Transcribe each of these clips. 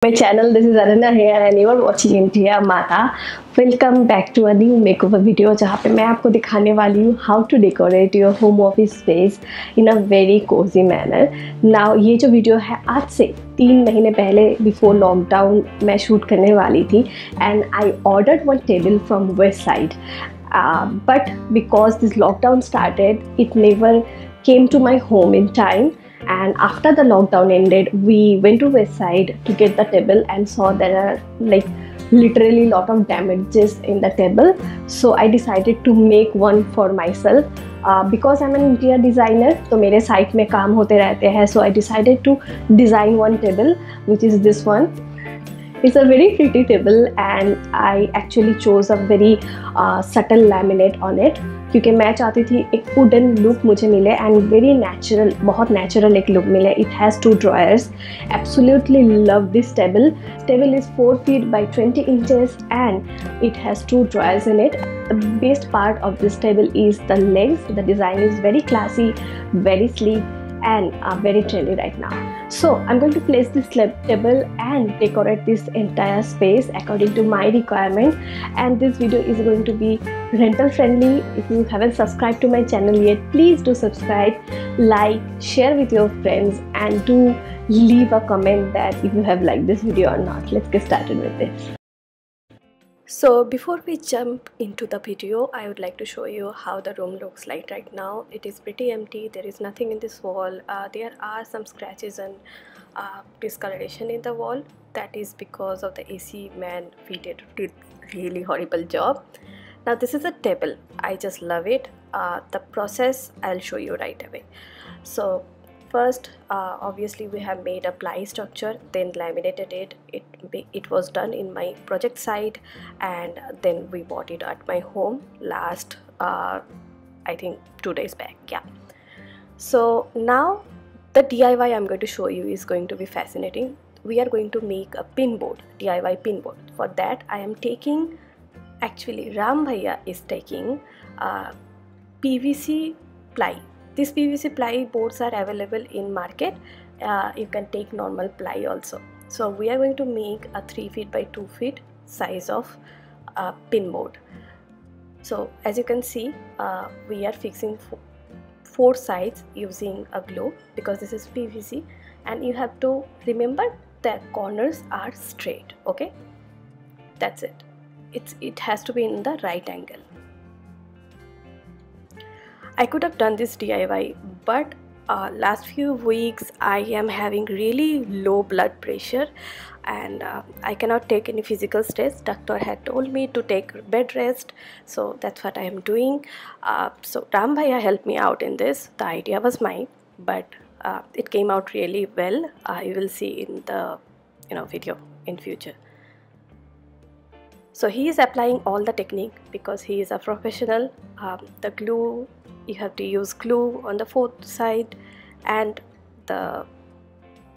My channel. This is Aranya here and you are watching India Mata. Welcome back to a new makeover video जहाँ पे मैं आपको दिखाने वाली हूँ how to decorate your home office space in a very cozy manner. Now ये जो video है आज से 3 महीने पहले before lockdown मैं शूट करने वाली थी and I ordered one table from West Side. But because this lockdown started, it never came to my home in time. And after the lockdown ended, we went to West Side to get the table and saw there are like literally lot of damages in the table. So I decided to make one for myself. Because I'm an interior designer, तो मेरे site में काम होते रहते हैं. So I decided to design one table, which is this one. It's a very pretty table and I actually chose a very subtle laminate on it क्योंकि मैं चाहती थी एक वुडन लुक मुझे मिले एंड वेरी नेचुरल, बहुत natural एक look मिले. It has 2 drawers. Absolutely love this table. Table is 4 feet by 20 inches and it has 2 drawers in it. The best part of this table is the legs. The design is very classy, very sleek and very trendy right now. So I'm going to place this table and decorate this entire space according to my requirement, and this video is going to be rental friendly. If you haven't subscribed to my channel yet, please do subscribe, like, share with your friends and do leave a comment that if you have liked this video or not. Let's get started with this. So before we jump into the video, I would like to show you how the room looks like right now. It is pretty empty. There is nothing in this wall. There are some scratches and discoloration in the wall. That is because of the AC man. We did really horrible job. Now this is a table. I just love it. The process I'll show you right away. So first, obviously we have made a ply structure, then laminated it. It was done in my project site and then we bought it at my home last I think 2 days back. Yeah. So now the DIY I'm going to show you is going to be fascinating. We are going to make a pin board, DIY pin board. For that I am taking, actually Ram Bhaiya is taking PVC ply. These PVC ply boards are available in market. You can take normal ply also. So we are going to make a 3 feet by 2 feet size of pin board. So as you can see, we are fixing 4 sides using a glue because this is PVC, and you have to remember that corners are straight. Okay, that's it. It has to be in the right angle. I could have done this DIY, but last few weeks I am having really low blood pressure and I cannot take any physical stress. Doctor had told me to take bed rest, so that's what I am doing. So Ram Bhaiya helped me out in this. The idea was mine, but it came out really well. You will see in the video in future. So he is applying all the technique because he is a professional. The glue, you have to use glue on the 4th side and the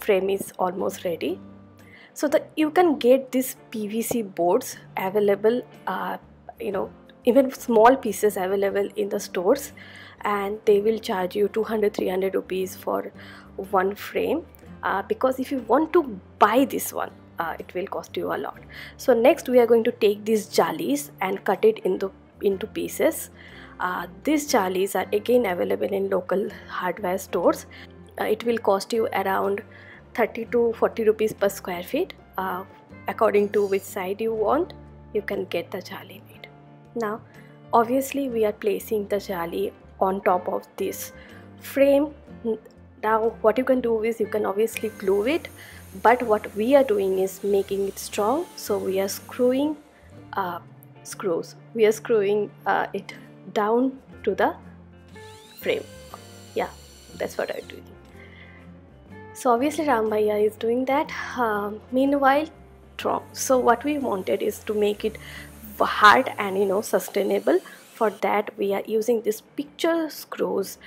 frame is almost ready. So that you can get these PVC boards available, even small pieces available in the stores, and they will charge you 200-300 rupees for one frame, because if you want to buy this one, it will cost you a lot. So next we are going to take these jalis and cut it into pieces. These jalis are again available in local hardware stores. It will cost you around 30 to 40 rupees per square feet. According to which side you want, you can get the jali made. Now obviously we are placing the jali on top of this frame. Now what you can do is you can obviously glue it, but what we are doing is making it strong. So we are screwing screws. We are screwing it down to the frame. Yeah, that's what I'm doing. So obviously Ram Bhaiya is doing that. Meanwhile, strong. So what we wanted is to make it hard and sustainable. For that we are using this picture screws,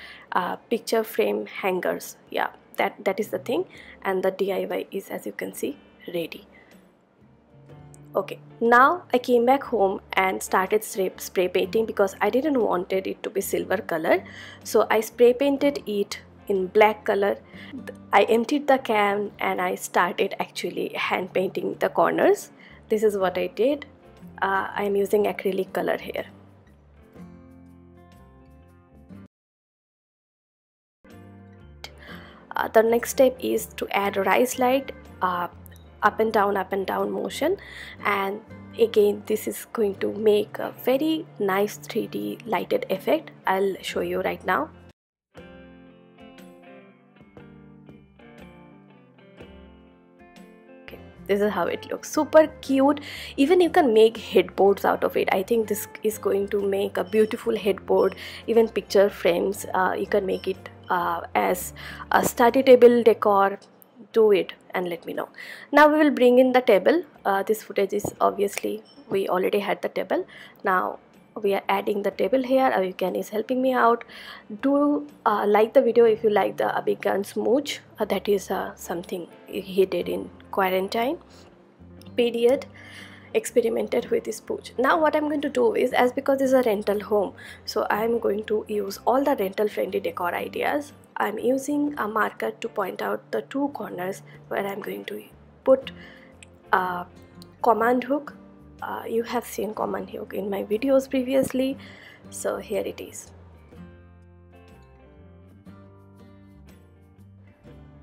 picture frame hangers. Yeah, that is the thing, and the DIY is, as you can see, ready. Okay, now I came back home and started spray painting because I didn't wanted it to be silver color. So I spray painted it in black color. I emptied the can and I started actually hand painting the corners. This is what I did. I'm using acrylic color here. The next step is to add rice light, up and down motion, and again this is going to make a very nice 3D lighted effect. I'll show you right now. Okay, this is how it looks, super cute. Even you can make headboards out of it. I think this is going to make a beautiful headboard, even picture frames. You can make it as a study table decor. Do it and let me know. Now we will bring in the table. This footage is obviously, we already had the table. Now we are adding the table here. Avikan is helping me out. Do like the video if you like the Avikan smooch. That is something he did in quarantine period. Experimented with this pooch. Now what I'm going to do is, as because this is a rental home, so I'm going to use all the rental friendly decor ideas. I'm using a marker to point out the two corners where I'm going to put a command hook. You have seen command hook in my videos previously, so here it is.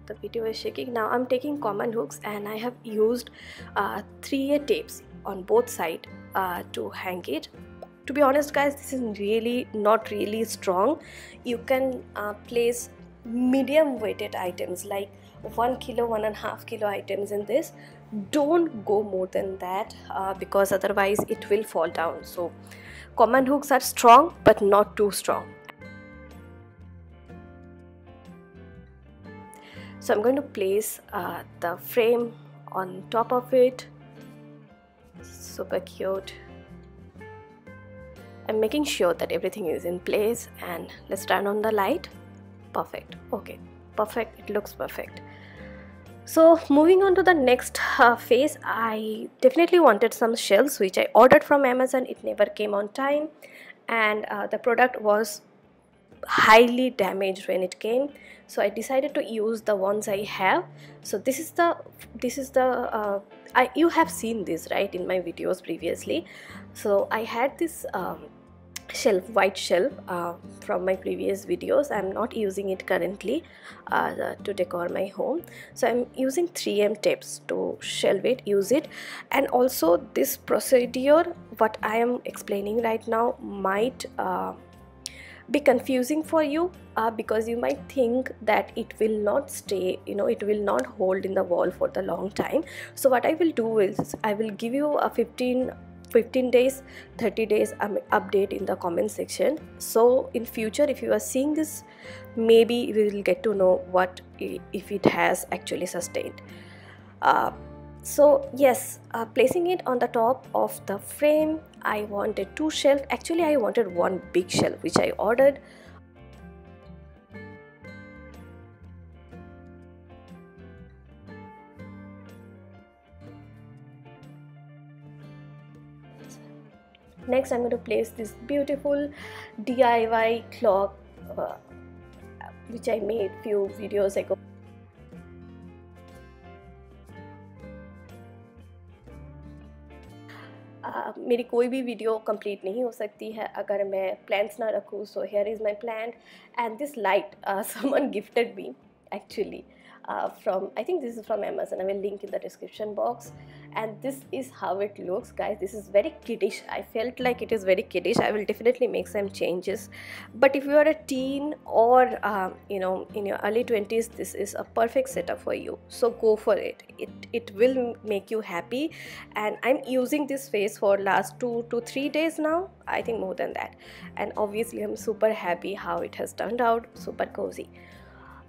The video is shaking. Now I'm taking command hooks and I have used 3A tapes on both sides to hang it. To be honest guys, this is really not really strong. You can place medium weighted items like 1 kilo, 1.5 kilo items in this. Don't go more than that because otherwise it will fall down. So command hooks are strong but not too strong. So I'm going to place the frame on top of it. Super cute. I'm making sure that everything is in place, and let's turn on the light. Perfect. Okay, perfect. It looks perfect. So moving on to the next phase, I definitely wanted some shelves which I ordered from Amazon. It never came on time, and the product was highly damaged when it came, so I decided to use the ones I have. So this is the you have seen this right in my videos previously. So I had this shelf, white shelf from my previous videos. I'm not using it currently to decor my home, so I'm using 3M tapes to shelve it, use it. And also this procedure what I am explaining right now might be confusing for you because you might think that it will not stay, it will not hold in the wall for the long time. So what I will do is I will give you a 15 days, 30 days update in the comment section. So in future if you are seeing this, maybe we will get to know what if it has actually sustained. So yes, placing it on the top of the frame, I wanted 2 shelves. Actually I wanted 1 big shelf which I ordered. Next I'm going to place this beautiful DIY clock which I made few videos ago. मेरी कोई भी video complete नहीं हो सकती है अगर मैं plans ना रखूँ. So here is my plan and this light someone gifted me actually from, I think this is from Amazon. I will link in the description box, and this is how it looks guys. This is very kiddish. I felt like it is very kiddish. I will definitely make some changes, but if you are a teen or in your early 20s, this is a perfect setup for you. So go for it. It will make you happy, and I'm using this face for last 2 to 3 days now, I think more than that, and obviously I'm super happy how it has turned out. Super cozy.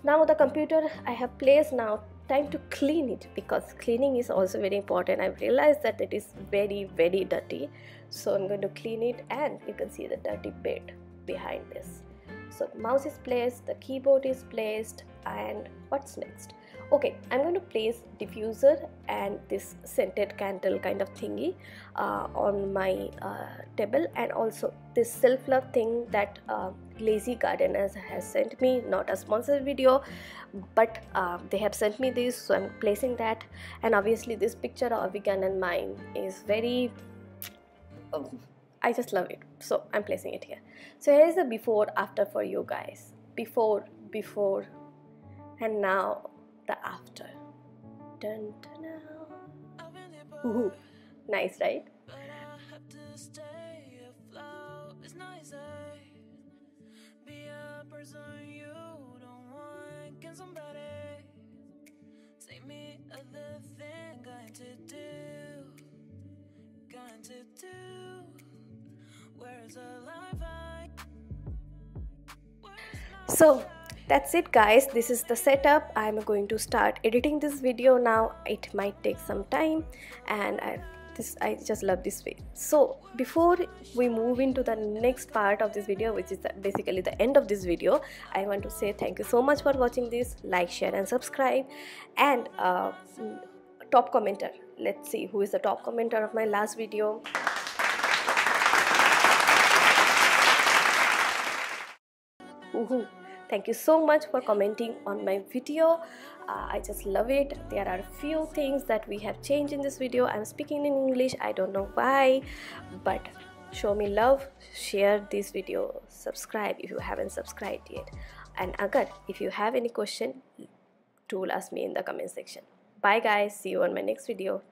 Now the computer I have placed. Now time to clean it, because cleaning is also very important. I've realized that it is very dirty, so I'm going to clean it, and you can see the dirty bit behind this. So the mouse is placed, the keyboard is placed, and what's next? Okay, I'm going to place diffuser and this scented candle kind of thingy on my table, and also this self-love thing that Lazy Gardeners has sent me, not a sponsored video, but they have sent me this, so I'm placing that. And obviously this picture of Vigan and mine is very I just love it, so I'm placing it here. So here is the before after for you guys. Before, and now the after. Dun, dun, dun. Ooh, nice, right? Be a person you don't want. Can somebody take me other thing? Going to do. Where's the life? So that's it guys, this is the setup. I'm going to start editing this video now. It might take some time, and I just love this way. So before we move into the next part of this video, which is basically the end of this video, I want to say thank you so much for watching this. Like, share and subscribe. And top commenter, let's see who is the top commenter of my last video. Woohoo. Thank you so much for commenting on my video. I just love it. There are few things that we have changed in this video. I'm speaking in English, I don't know why, but show me love, share this video, subscribe if you haven't subscribed yet, and agar if you have any question, do ask me in the comment section. Bye guys, see you on my next video.